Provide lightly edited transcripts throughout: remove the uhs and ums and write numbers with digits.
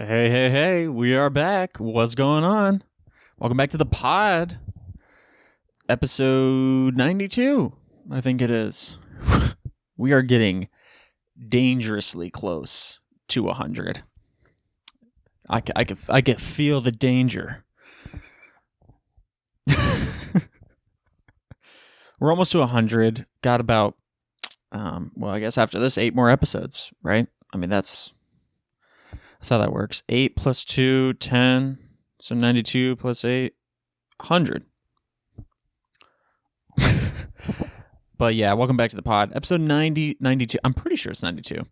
Hey, we are back. What's going on? Welcome back to the pod. Episode 92, I think it is. We are getting dangerously close to 100. I can feel the danger. We're almost to 100. Got about, I guess after this, 8 more episodes, right? I mean, that's how that works. 8 plus 2, 10. So 92 plus 8, 100. But yeah, welcome back to the pod. Episode 92. I'm pretty sure it's 92.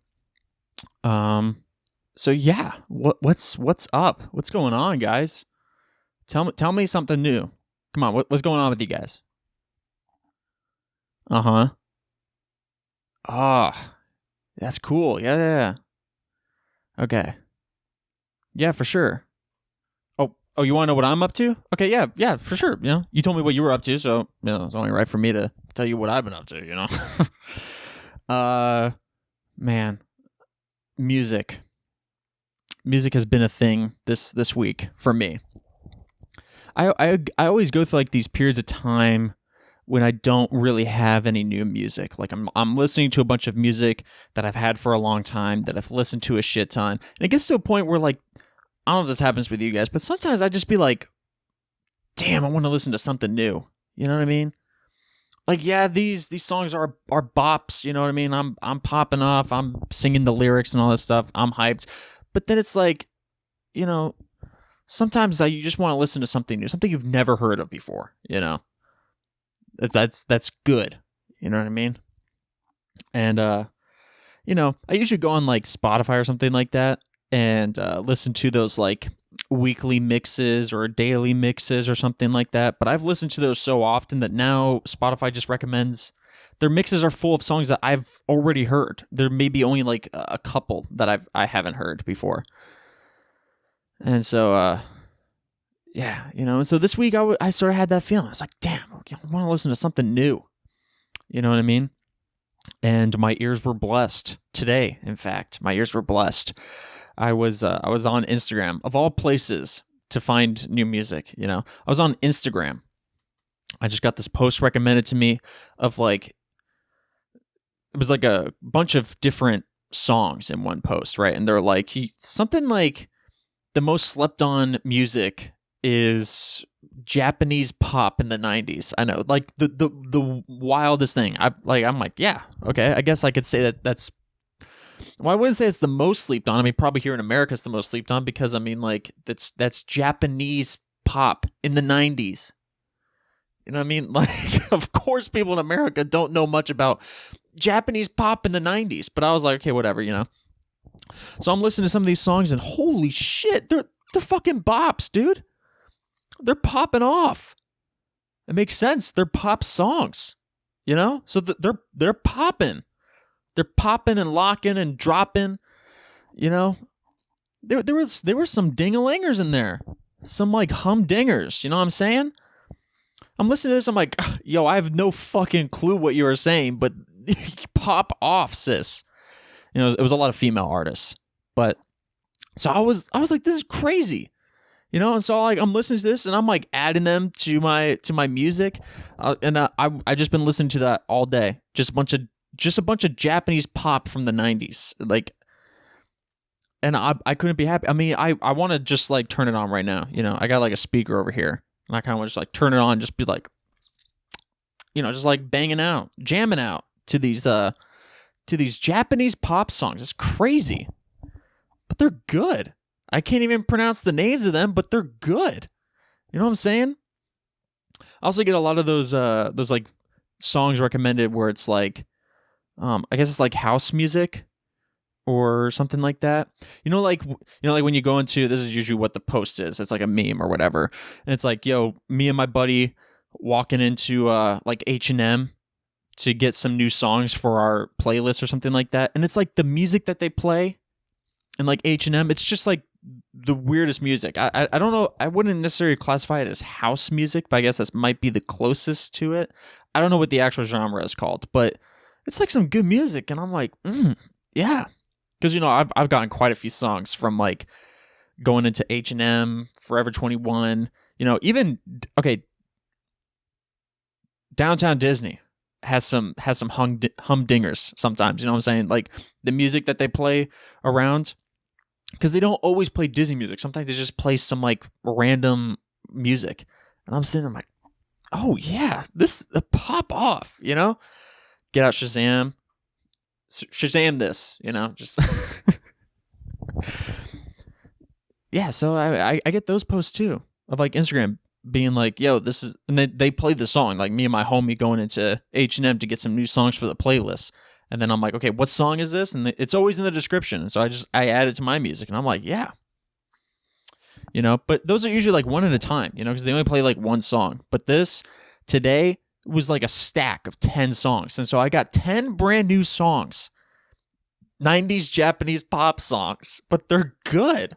So yeah, what's up? What's going on, guys? Tell me something new. Come on, what's going on with you guys? Uh-huh. Ah, that's cool. Yeah. Okay. Yeah, for sure. Oh, you want to know what I'm up to? Okay, yeah, for sure. You know, you told me what you were up to, so it's only right for me to tell you what I've been up to. You know, man, music has been a thing this week for me. I always go through like these periods of time when I don't really have any new music. Like I'm listening to a bunch of music that I've had for a long time, that I've listened to a shit ton, and it gets to a point where like, I don't know if this happens with you guys, but sometimes I just be like, damn, I want to listen to something new. You know what I mean? Like, yeah, these songs are bops, you know what I mean? I'm popping off, I'm singing the lyrics and all that stuff, I'm hyped. But then it's like, you know, sometimes you just want to listen to something new, something you've never heard of before, you know? That's good. You know what I mean? And you know, I usually go on like Spotify or something like that and listen to those like weekly mixes or daily mixes or something like that. But I've listened to those so often that now Spotify just recommends their mixes are full of songs that I've already heard. There may be only like a couple that I haven't heard before. And so yeah, you know, and so this week I sort of had that feeling. I was like, damn, I want to listen to something new. You know what I mean? And my ears were blessed today. In fact, my ears were blessed. I was on Instagram, of all places to find new music, you know. I was on Instagram. I just got this post recommended to me of like, it was like a bunch of different songs in one post, right? And they're like, something like the most slept on music is Japanese pop in the 90s. I know, like the wildest thing. I'm like, yeah, okay, I guess I could say that's. Well, I wouldn't say it's the most slept on. I mean, probably here in America it's the most slept on because I mean, like that's Japanese pop in the 90s. You know what I mean? Like, of course, people in America don't know much about Japanese pop in the 90s. But I was like, okay, whatever, you know. So I'm listening to some of these songs, and holy shit, they're fucking bops, dude. They're popping off. It makes sense. They're pop songs, you know. So they're popping. They're popping and locking and dropping, you know. There were some ding-a-lingers in there, some like humdingers. You know what I'm saying? I'm listening to this. I'm like, yo, I have no fucking clue what you were saying, but pop off, sis. You know, it was a lot of female artists, but so I was like, this is crazy. You know, and so like I'm listening to this, and I'm like adding them to my music, and I just been listening to that all day. Just a bunch of Japanese pop from the 90s, like, and I couldn't be happy. I mean, I want to just like turn it on right now. You know, I got like a speaker over here, and I kind of want to just like turn it on, just be like, you know, just like banging out, jamming out to these Japanese pop songs. It's crazy, but they're good. I can't even pronounce the names of them, but they're good. You know what I'm saying? I also get a lot of those like songs recommended where it's like, I guess it's like house music or something like that. Like when you go into, this is usually what the post is. It's like a meme or whatever. And it's like, yo, me and my buddy walking into like H&M to get some new songs for our playlist or something like that. And it's like the music that they play in like H&M, it's just like the weirdest music. I don't know. I wouldn't necessarily classify it as house music, but I guess that might be the closest to it. I don't know what the actual genre is called, but it's like some good music. And I'm like, yeah. Because, you know, I've gotten quite a few songs from like going into H&M, Forever 21, even okay, Downtown Disney has some humdingers sometimes, you know what I'm saying? Like the music that they play around, because they don't always play Disney music. Sometimes they just play some like random music. And I'm sitting there like, oh yeah, this pop off, Get out Shazam. Shazam this, just yeah, so I get those posts too of like Instagram being like, yo, this is, and they play the song, like me and my homie going into H&M to get some new songs for the playlist. And then I'm like, okay, what song is this? And it's always in the description. And so I add it to my music and I'm like, yeah. But those are usually like one at a time, because they only play like one song. But this today was like a stack of 10 songs. And so I got 10 brand new songs, 90s Japanese pop songs, but they're good.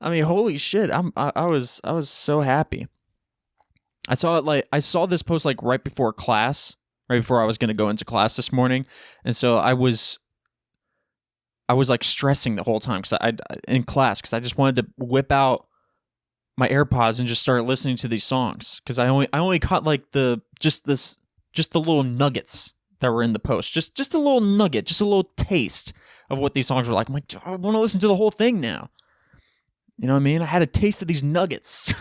I mean, holy shit! I was so happy. I saw this post like right before class, right before I was going to go into class this morning, and so I was like stressing the whole time in class because I just wanted to whip out my AirPods and just start listening to these songs because I only caught like the little nuggets that were in the post, just a little nugget, just a little taste of what these songs were like. I'm like, I want to listen to the whole thing now. You know what I mean? I had a taste of these nuggets.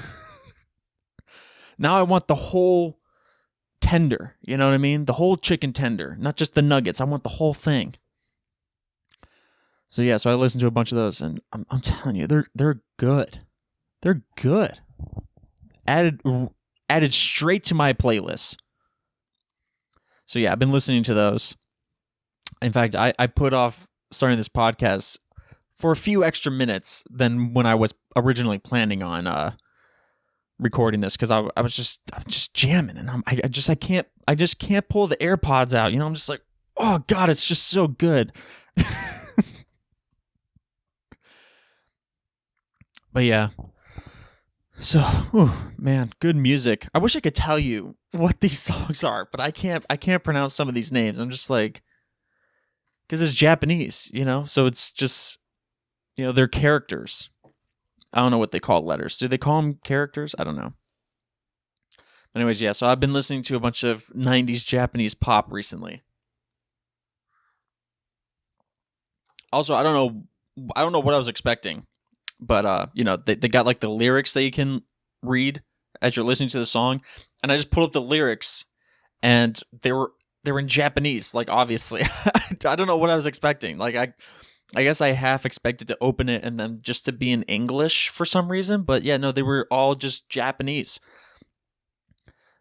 Now I want the whole tender. You know what I mean? The whole chicken tender, not just the nuggets. I want the whole thing. So yeah, so I listened to a bunch of those, and I'm telling you, they're good. They're good. Added straight to my playlist. So yeah, I've been listening to those. In fact, I put off starting this podcast for a few extra minutes than when I was originally planning on recording this because I'm just jamming and I just can't pull the AirPods out. I'm just like, oh god, it's just so good. But yeah, so man, good music. I wish I could tell you what these songs are, but I can't pronounce some of these names. I'm just like, because it's Japanese, so it's just. They're characters. I don't know what they call letters. Do they call them characters? I don't know. Anyways, yeah, so I've been listening to a bunch of 90s Japanese pop recently. Also, I don't know what I was expecting, but they got like the lyrics that you can read as you're listening to the song, and I just pulled up the lyrics and they were in Japanese, like obviously. I don't know what I was expecting. Like I guess I half expected to open it and then just to be in English for some reason. But yeah, no, they were all just Japanese.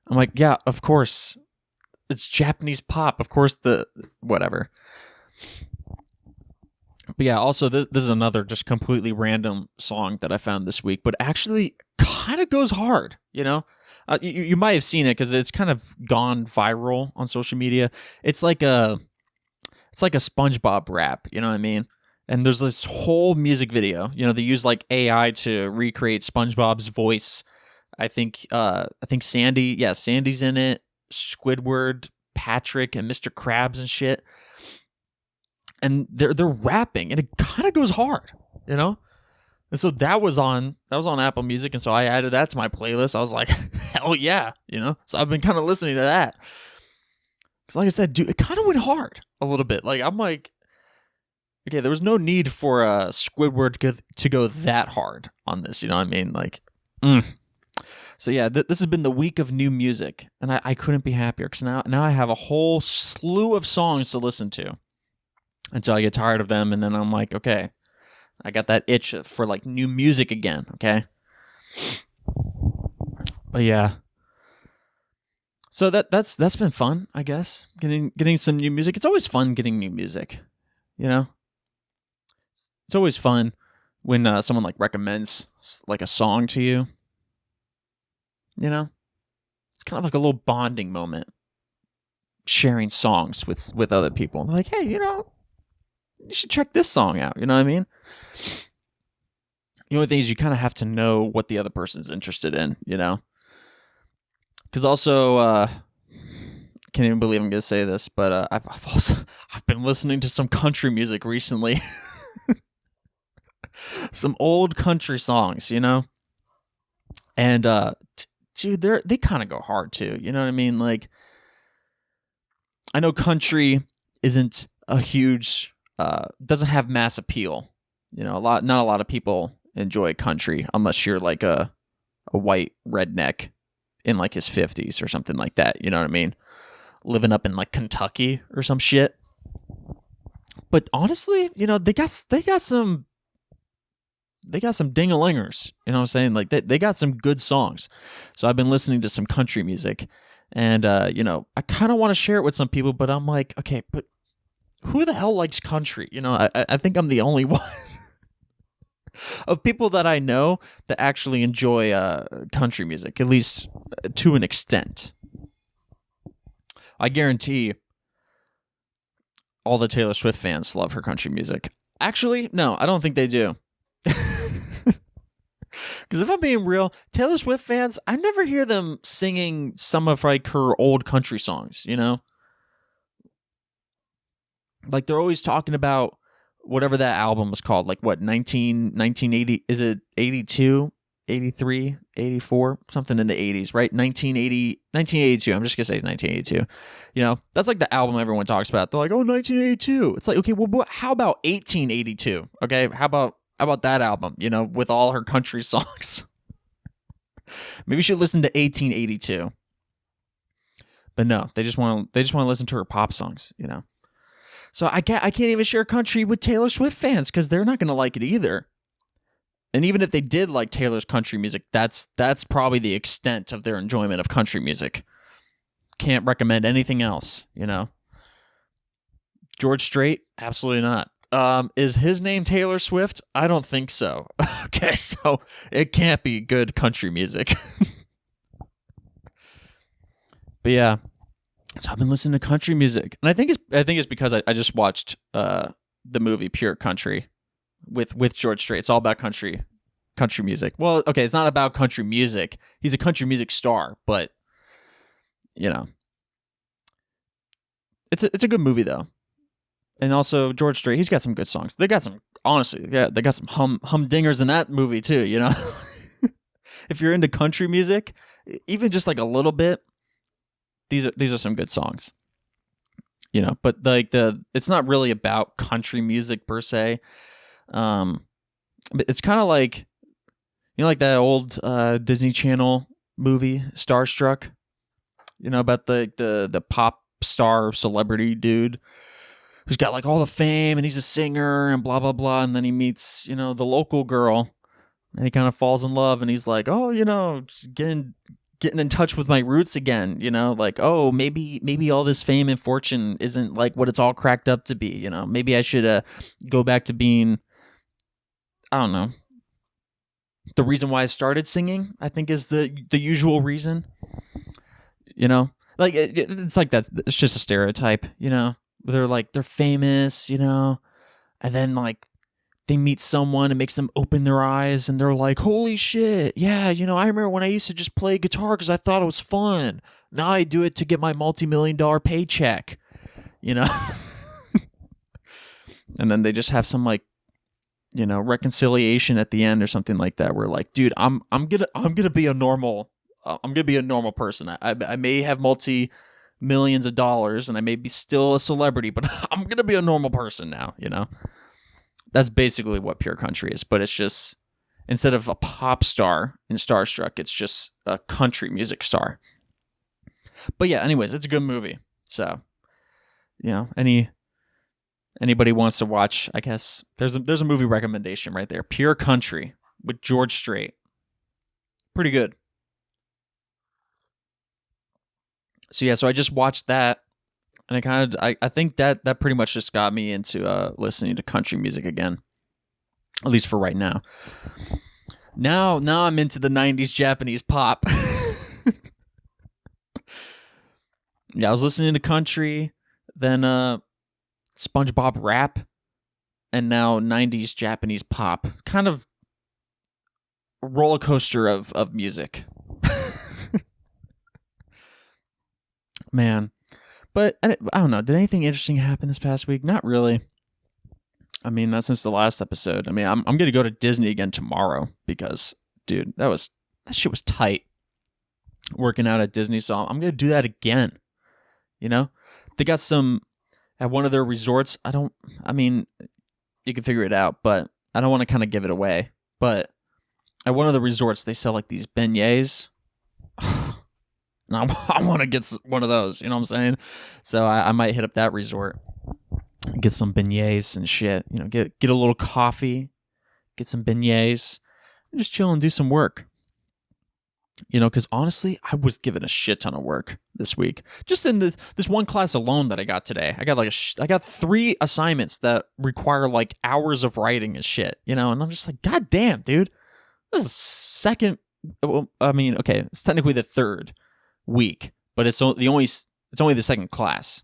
I'm like, yeah, of course. It's Japanese pop. Of course, whatever. But yeah, also, this is another just completely random song that I found this week. But actually kind of goes hard, You might have seen it because it's kind of gone viral on social media. It's like a SpongeBob rap, you know what I mean? And there's this whole music video. They use like AI to recreate SpongeBob's voice. I think Sandy, Sandy's in it. Squidward, Patrick, and Mr. Krabs and shit. And they're rapping, and it kind of goes hard, And so that was on Apple Music, and so I added that to my playlist. I was like, hell yeah, So I've been kind of listening to that. Because like I said, dude, it kind of went hard a little bit. Like, I'm like, okay, there was no need for Squidward to go that hard on this. You know what I mean? Like, So yeah, this has been the week of new music, and I couldn't be happier because now I have a whole slew of songs to listen to until I get tired of them, and then I'm like, okay, I got that itch for like new music again. Okay, but yeah. So that's been fun, I guess. Getting some new music. It's always fun getting new music, It's always fun when someone like recommends like a song to you. It's kind of like a little bonding moment, sharing songs with other people. They're like, hey, you should check this song out. You know what I mean? The only thing is you kind of have to know what the other person's interested in. Because also, can't even believe I'm going to say this, but I've been listening to some country music recently. Some old country songs, and dude, they kind of go hard too. You know what I mean? Like, I know country isn't a huge, doesn't have mass appeal. Not a lot of people enjoy country unless you're like a white redneck in like his 50s or something like that. You know what I mean? Living up in like Kentucky or some shit. But honestly, they got some ding-a-lingers. You know what I'm saying? Like they got some good songs. So I've been listening to some country music, and I kind of want to share it with some people, but I'm like, okay, but who the hell likes country? I think I'm the only one of people that I know that actually enjoy country music, at least to an extent. I guarantee all the Taylor Swift fans love her country music. Actually, no, I don't think they do. Because if I'm being real, Taylor Swift fans, I never hear them singing some of like her old country songs, Like they're always talking about whatever that album was called, like what, 1980, is it 82, 83, 84, something in the 80s, right? 1982, I'm just going to say 1982. That's like the album everyone talks about. They're like, oh, 1982. It's like, okay, well, how about 1882? Okay, how about that album, with all her country songs? Maybe you should listen to 1882. But no, they just want to listen to her pop songs, So I can't even share country with Taylor Swift fans because they're not going to like it either. And even if they did like Taylor's country music, that's probably the extent of their enjoyment of country music. Can't recommend anything else, George Strait? Absolutely not. Is his name Taylor Swift? I don't think so. Okay, so it can't be good country music. But yeah, so I've been listening to country music, and I think it's because I just watched the movie Pure Country with George Strait. It's all about country music. Well, okay, it's not about country music. He's a country music star, but it's a good movie though. And also George Strait, he's got some good songs. They got some, honestly, yeah, they got some humdingers in that movie too. If you're into country music, even just like a little bit, these are some good songs. But like it's not really about country music per se. But it's kind of like, like that old Disney Channel movie Starstruck. About the pop star celebrity dude who's got like all the fame and he's a singer and blah blah blah, and then he meets the local girl and he kind of falls in love and he's like, oh, just getting in touch with my roots again, like, oh, maybe all this fame and fortune isn't like what it's all cracked up to be, maybe I should go back to being, I don't know, the reason why I started singing, I think, is the usual reason, like it's like that. It's just a stereotype, they're famous, and then like they meet someone and makes them open their eyes and they're like, holy shit, yeah, I remember when I used to just play guitar because I thought it was fun. Now I do it to get my multi-million-dollar paycheck, and then they just have some like, reconciliation at the end or something like that. Where like, dude, I'm gonna be a normal person. I may have multi-millions of dollars and I may be still a celebrity, but I'm gonna be a normal person now. That's basically what Pure Country is, but it's just, instead of a pop star in Starstruck, it's just a country music star. But yeah, anyways, it's a good movie. So, anybody wants to watch, I guess there's a movie recommendation right there. Pure Country with George Strait. Pretty good. So yeah, so I just watched that, and I think that pretty much just got me into listening to country music again, at least for right now. Now I'm into the 90s Japanese pop. Yeah, I was listening to country, then SpongeBob rap, and now 90s Japanese pop. Kind of a roller coaster of music. Man. But I don't know. Did anything interesting happen this past week? Not really. I mean, that's since the last episode. I mean, I'm going to go to Disney again tomorrow because, dude, that shit was tight working out at Disney. So I'm going to do that again. You know, they got some at one of their resorts. I mean, you can figure it out, but I don't want to kind of give it away. But at one of the resorts, they sell like these beignets. And I want to get one of those. You know what I'm saying? So I might hit up that resort, get some beignets and shit. You know, get a little coffee, get some beignets, and just chill and do some work. You know, because honestly, I was given a shit ton of work this week. Just in this one class alone that I got today, I got 3 assignments that require like hours of writing and shit. You know, and I'm just like, God damn, dude, this is second. Well, I mean, okay, it's technically the 3rd week, but it's only the second class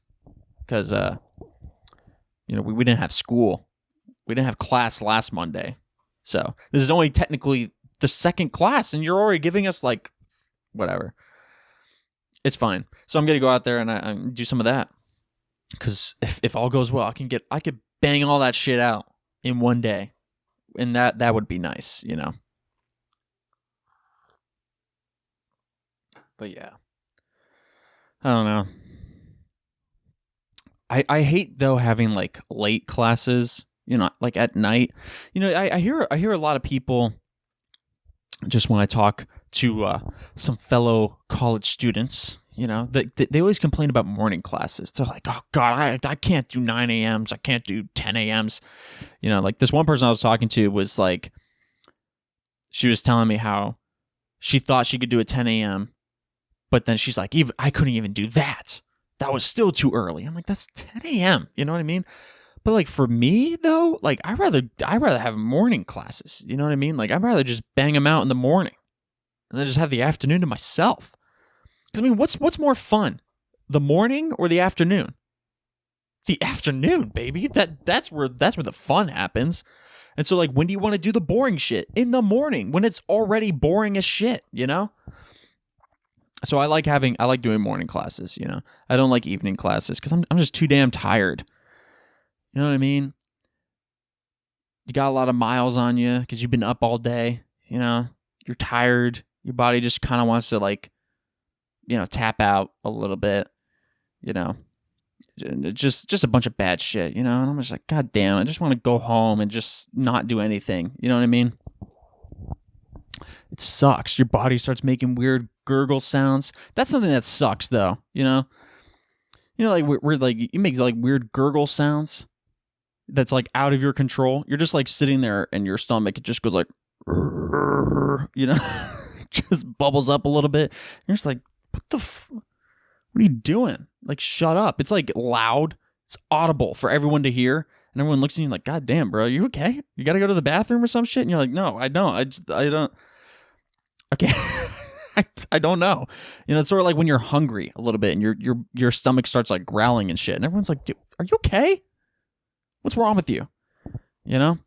because you know we didn't have school, we didn't have class last Monday, so this is only technically the second class, and you're already giving us like whatever. It's fine. So I'm gonna go out there and I do some of that because if all goes well, I could bang all that shit out in one day, and that would be nice, you know. But yeah, I don't know. I hate though having like late classes, you know, like at night. You know, I hear a lot of people just when I talk to some fellow college students, you know, they always complain about morning classes. They're like, oh God, I can't do 9 a.m.s. I can't do 10 a.m.s. You know, like this one person I was talking to was like, she was telling me how she thought she could do a 10 a.m. But then she's like, I couldn't even do that. That was still too early. I'm like, that's 10 a.m. You know what I mean? But like for me though, like I rather have morning classes. You know what I mean? Like I'd rather just bang them out in the morning, and then just have the afternoon to myself. Because I mean, what's more fun, the morning or the afternoon? The afternoon, baby. That's where the fun happens. And so like, when do you want to do the boring shit? In the morning, when it's already boring as shit. You know. So I like doing morning classes, you know. I don't like evening classes because I'm just too damn tired. You know what I mean? You got a lot of miles on you because you've been up all day, you know. You're tired. Your body just kind of wants to like, you know, tap out a little bit, you know. Just a bunch of bad shit, you know. And I'm just like, God damn, I just want to go home and just not do anything. You know what I mean? It sucks. Your body starts making weird gurgle sounds. That's something that sucks, though. You know, like we're like you make like weird gurgle sounds. That's like out of your control. You're just like sitting there, and your stomach it just goes like, you know, just bubbles up a little bit. You're just like, what are you doing? Like, shut up. It's like loud. It's audible for everyone to hear. And everyone looks at you like, God damn, bro, you okay? You got to go to the bathroom or some shit? And you're like, no, I don't. I don't. Okay. I don't know. You know, it's sort of like when you're hungry a little bit and your stomach starts like growling and shit. And everyone's like, dude, are you okay? What's wrong with you? You know?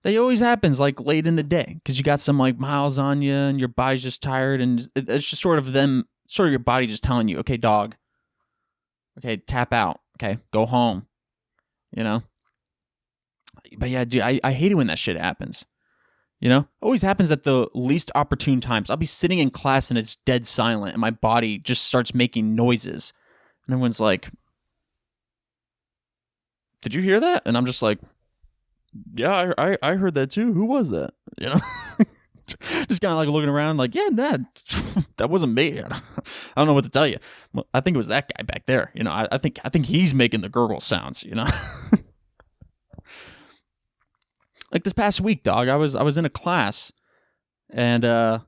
That always happens like late in the day because you got some like miles on you and your body's just tired. And it's just sort of your body just telling you, okay, dog. Okay, tap out. Okay, go home. You know? But yeah, dude, I hate it when that shit happens. You know? Always happens at the least opportune times. I'll be sitting in class and it's dead silent and my body just starts making noises. And everyone's like, did you hear that? And I'm just like, yeah, I heard that too. Who was that? You know? Just kind of like looking around like, yeah, that wasn't me. I don't know what to tell you. Well, I think it was that guy back there. You know, I think he's making the gurgle sounds, you know? Like this past week, dog, I was in a class and I'm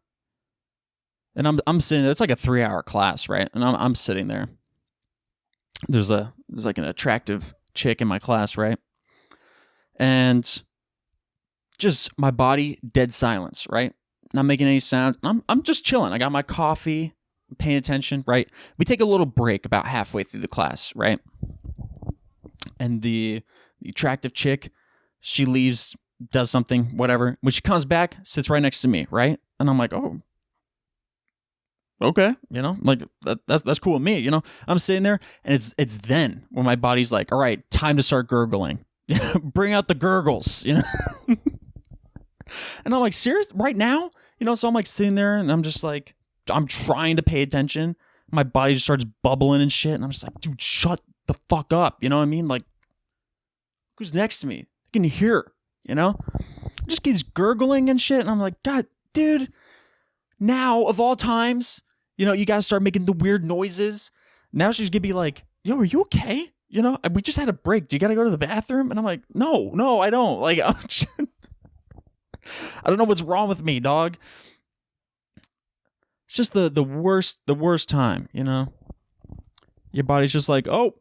sitting there. It's like a 3-hour class, right? And I'm sitting there. There's like an attractive chick in my class, right? And just my body, dead silence, right? Not making any sound. I'm just chilling. I got my coffee, paying attention, right? We take a little break about halfway through the class, right? And the attractive chick, she leaves, does something, whatever. When she comes back, sits right next to me, right? And I'm like, oh, okay, you know, like that's cool with me, you know. I'm sitting there, and it's then when my body's like, all right, time to start gurgling, Bring out the gurgles, you know? And I'm like, serious? Right now? You know, so I'm like sitting there and I'm just like, I'm trying to pay attention. My body just starts bubbling and shit. And I'm just like, dude, shut the fuck up. You know what I mean? Like, who's next to me? I can hear, you know? Just keeps gurgling and shit. And I'm like, God, dude, now of all times, you know, you got to start making the weird noises. Now she's going to be like, yo, are you okay? You know, we just had a break. Do you got to go to the bathroom? And I'm like, no, I don't. Like, I don't know what's wrong with me, dog. It's just the worst time, you know? Your body's just like, oh,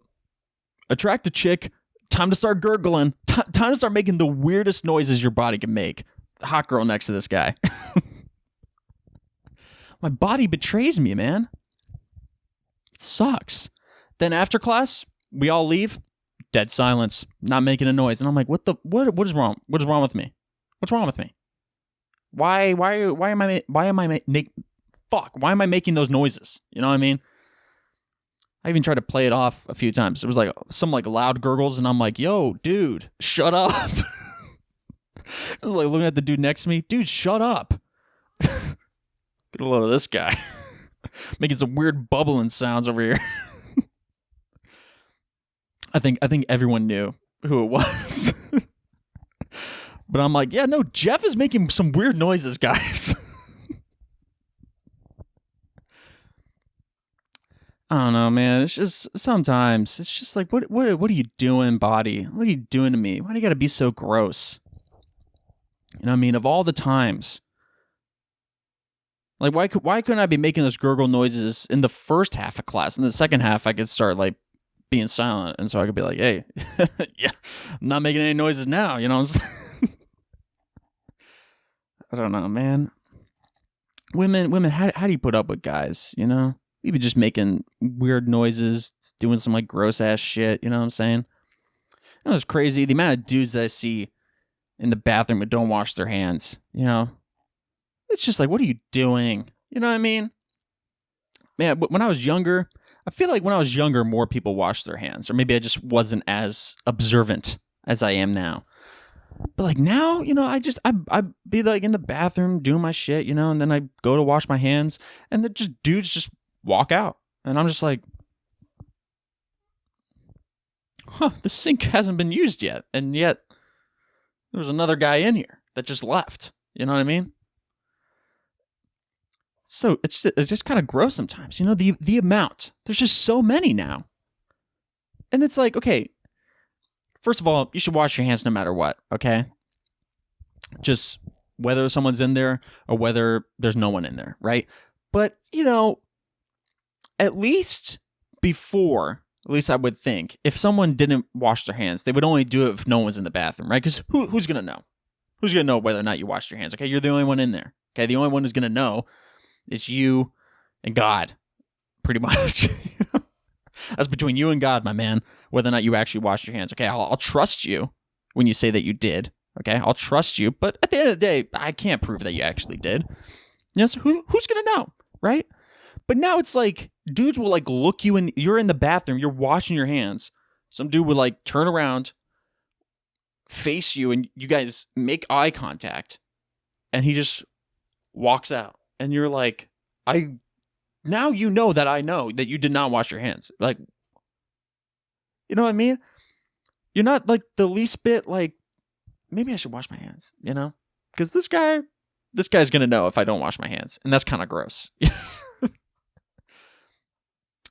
attract a chick. Time to start gurgling. Time to start making the weirdest noises your body can make. The hot girl next to this guy. My body betrays me, man. It sucks. Then after class, we all leave. Dead silence. Not making a noise. And I'm like, what is wrong? What is wrong with me? What's wrong with me? Why am I making those noises? You know what I mean? I even tried to play it off a few times. It was like some like loud gurgles, and I'm like, yo, dude, shut up. I was like looking at the dude next to me. Dude, shut up. Get a load of this guy. Making some weird bubbling sounds over here. I think everyone knew who it was. But I'm like, yeah, no, Jeff is making some weird noises, guys. I don't know, man. It's just sometimes it's just like, what are you doing, body? What are you doing to me? Why do you got to be so gross? You know what I mean? Of all the times, like why couldn't I be making those gurgle noises in the first half of class? In the second half, I could start like being silent, and so I could be like, hey, yeah, I'm not making any noises now. You know what I'm saying? I don't know, man. Women, how do you put up with guys? You know? Maybe just making weird noises, doing some like gross ass shit. You know what I'm saying? It was crazy. The amount of dudes that I see in the bathroom that don't wash their hands. You know, it's just like, what are you doing? You know what I mean? Man, when I was younger, I feel like when I was younger, more people washed their hands, or maybe I just wasn't as observant as I am now. But like now, you know, I'd be like in the bathroom doing my shit, you know, and then I go to wash my hands, and then just dudes just walk out, and I'm just like, the sink hasn't been used yet, and yet there's another guy in here that just left. You know what I mean? So it's just kind of gross sometimes, you know, the amount. There's just so many now, and it's like, okay, first of all, you should wash your hands no matter what, okay? Just whether someone's in there or whether there's no one in there, right? But you know, at least I would think, if someone didn't wash their hands, they would only do it if no one's in the bathroom, right? Because who's going to know? Who's going to know whether or not you washed your hands? Okay, you're the only one in there. Okay, the only one who's going to know is you and God, pretty much. That's between you and God, my man, whether or not you actually washed your hands. Okay, I'll trust you when you say that you did. Okay, I'll trust you, but at the end of the day, I can't prove that you actually did. Yes, who's going to know, right? But now it's like, dudes will like look you in, you're in the bathroom, you're washing your hands. Some dude will like turn around, face you, and you guys make eye contact, and he just walks out. And you're like, now you know that I know that you did not wash your hands. Like, you know what I mean? You're not like the least bit like, maybe I should wash my hands, you know? Because this guy's going to know if I don't wash my hands. And that's kind of gross.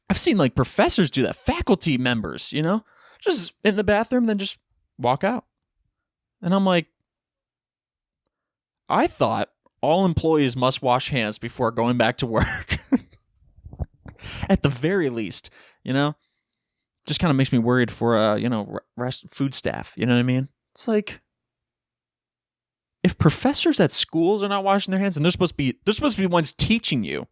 I've seen like professors do that, faculty members, you know, just in the bathroom, then just walk out. And I'm like, I thought all employees must wash hands before going back to work. At the very least, you know, just kind of makes me worried for, you know, food staff. You know what I mean? It's like, if professors at schools are not washing their hands, and they're supposed to be ones teaching you,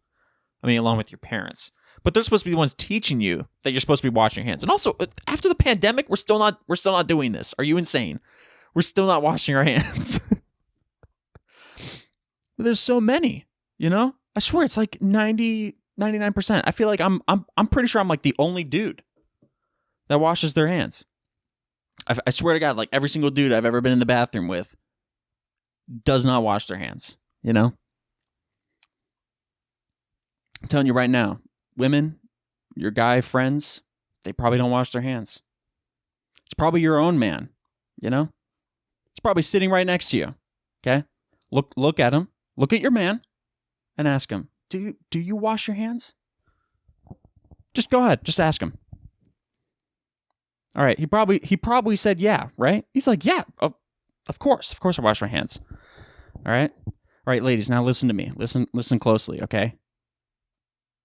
I mean, along with your parents, but they're supposed to be the ones teaching you that you're supposed to be washing your hands. And also, after the pandemic, we're still not doing this. Are you insane? We're still not washing our hands. There's so many, you know? I swear it's like 99%. I feel like I'm pretty sure I'm like the only dude that washes their hands. I swear to God, like every single dude I've ever been in the bathroom with does not wash their hands, you know? I'm telling you right now, women, your guy friends, they probably don't wash their hands. It's probably your own man, you know? It's probably sitting right next to you, okay? Look at him. Look at your man and ask him, do you wash your hands? Just go ahead. Just ask him. All right. He probably said yeah, right? He's like, yeah, of course I wash my hands. All right. All right, ladies, now listen to me. Listen closely, okay?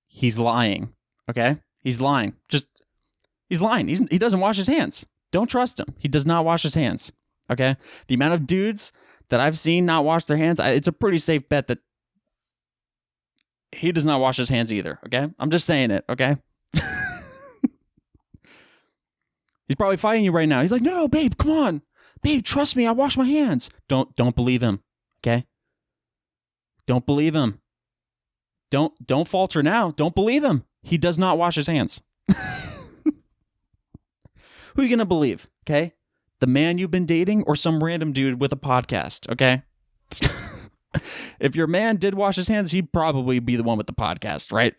He's lying, okay? He's lying. He's lying. He doesn't wash his hands. Don't trust him. He does not wash his hands, okay? The amount of dudes that I've seen not wash their hands, it's a pretty safe bet that he does not wash his hands either, okay? I'm just saying it, okay? He's probably fighting you right now. He's like, no, babe, come on. Babe, trust me, I wash my hands. Don't believe him, okay? Don't believe him. Don't falter now. Don't believe him. He does not wash his hands. Who are you going to believe, okay? The man you've been dating or some random dude with a podcast, okay? If your man did wash his hands, he'd probably be the one with the podcast, right?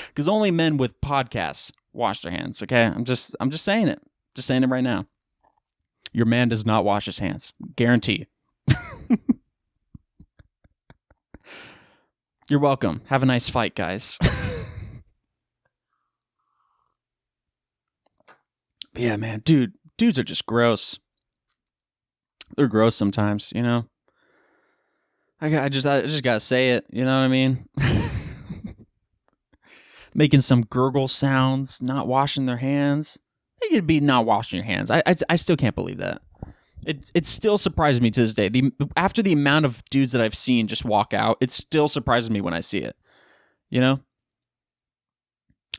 Because only men with podcasts wash their hands, okay? I'm just saying it. Just saying it right now. Your man does not wash his hands. Guarantee. You're welcome. Have a nice fight, guys. Yeah, man, dudes are just gross. They're gross sometimes, you know? I just gotta say it, you know what I mean? Making some gurgle sounds, not washing their hands. They could be not washing your hands. I still can't believe that. It still surprises me to this day. After the amount of dudes that I've seen just walk out, it still surprises me when I see it. You know?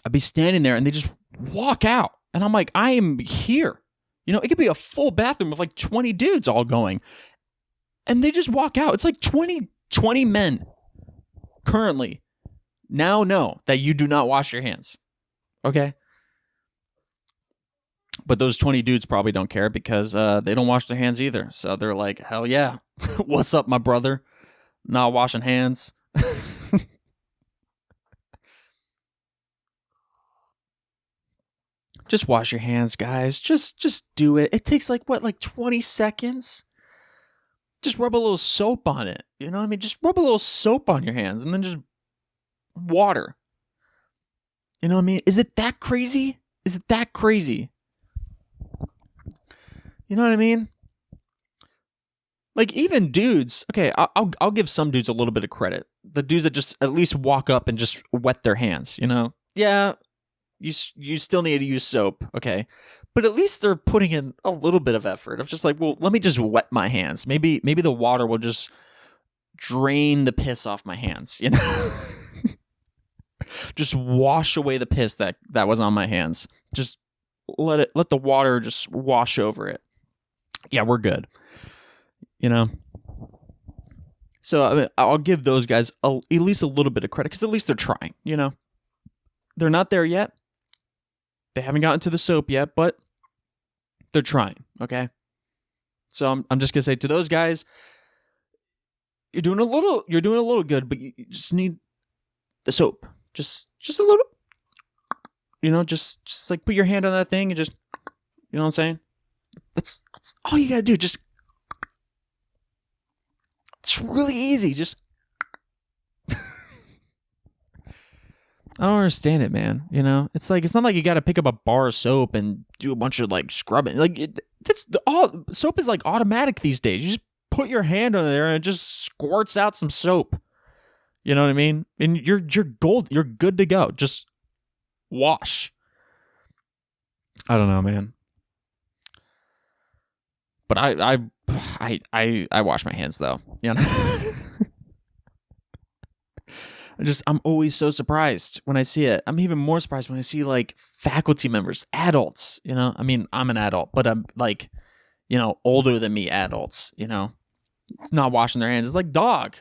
I'd be standing there and they just walk out. And I'm like, I am here. You know, it could be a full bathroom with like 20 dudes all going. And they just walk out. It's like 20 men currently now know that you do not wash your hands. Okay? But those 20 dudes probably don't care because they don't wash their hands either. So they're like, hell yeah. What's up, my brother? Not washing hands. Just wash your hands, guys. Just do it. It takes like 20 seconds? Just rub a little soap on it. You know what I mean? Just rub a little soap on your hands and then just water. You know what I mean? Is it that crazy? Is it that crazy? You know what I mean? Like even dudes, okay, I'll give some dudes a little bit of credit. The dudes that just at least walk up and just wet their hands, you know? Yeah, you still need to use soap, okay? But at least they're putting in a little bit of effort of just like, well, let me just wet my hands. Maybe the water will just drain the piss off my hands, you know? Just wash away the piss that was on my hands. Just let the water just wash over it. Yeah, we're good. You know? So I mean, I'll give those guys at least a little bit of credit because at least they're trying, you know? They're not there yet. They haven't gotten to the soap yet, but they're trying, okay? So I'm just going to say to those guys, you're doing a little good, but you just need the soap. Just a little, you know, just like put your hand on that thing and just, you know what I'm saying? That's all you got to do. Just, it's really easy. Just, I don't understand it, man. You know, it's not like you got to pick up a bar of soap and do a bunch of like scrubbing. Like soap is like automatic these days. You just put your hand on there and it just squirts out some soap. You know what I mean? And you're gold. You're good to go. Just wash. I don't know, man. But I wash my hands though. You know. I'm always so surprised when I see it. I'm even more surprised when I see like faculty members, adults, you know? I mean, I'm an adult, but I'm like, you know, older than me adults, you know? It's not washing their hands. It's like, dog.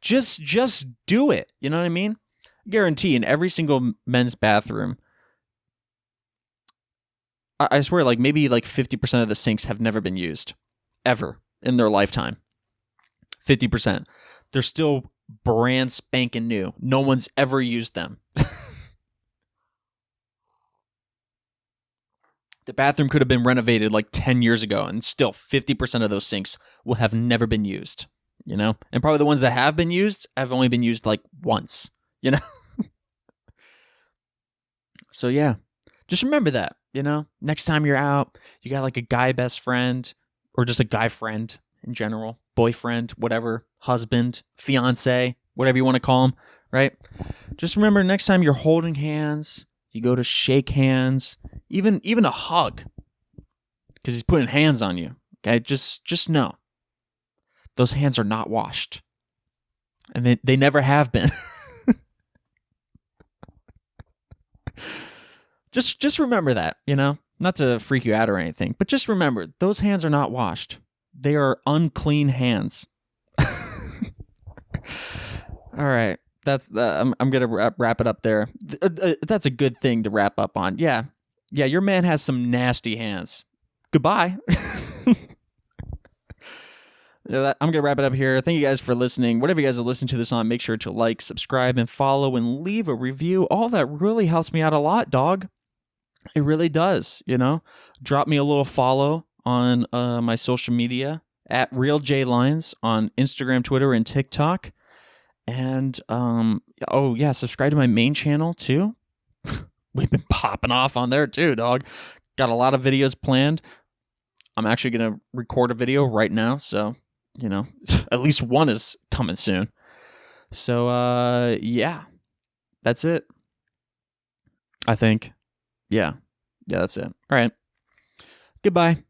Just do it. You know what I mean? I guarantee in every single men's bathroom, I swear, like maybe like 50% of the sinks have never been used ever in their lifetime. 50%. They're still brand spanking new. No one's ever used them. The bathroom could have been renovated like 10 years ago, and still 50% of those sinks will have never been used, you know? And probably the ones that have been used have only been used like once, you know? So yeah, just remember that, you know? Next time you're out, you got like a guy best friend or just a guy friend in general, boyfriend, whatever, husband, fiance, whatever you want to call him, right? Just remember next time you're holding hands, you go to shake hands, even a hug, because he's putting hands on you. Okay, just know those hands are not washed, and they never have been. just remember that, you know, not to freak you out or anything, but just remember those hands are not washed. They are unclean hands. All right. That's I'm gonna wrap it up there. That's a good thing to wrap up on. Yeah, your man has some nasty hands. Goodbye. I'm gonna wrap it up here. Thank you guys for listening. Whatever you guys are listening to this on, make sure to like, subscribe, and follow, and leave a review. All that really helps me out a lot, dog. It really does. You know, drop me a little follow on my social media at RealJLines on Instagram, Twitter, and TikTok. And oh yeah, subscribe to my main channel too. We've been popping off on there too, dog. Got a lot of videos planned. I'm actually gonna record a video right now, so you know, at least one is coming soon. So yeah, that's it. I think. Yeah, that's it. All right. Goodbye.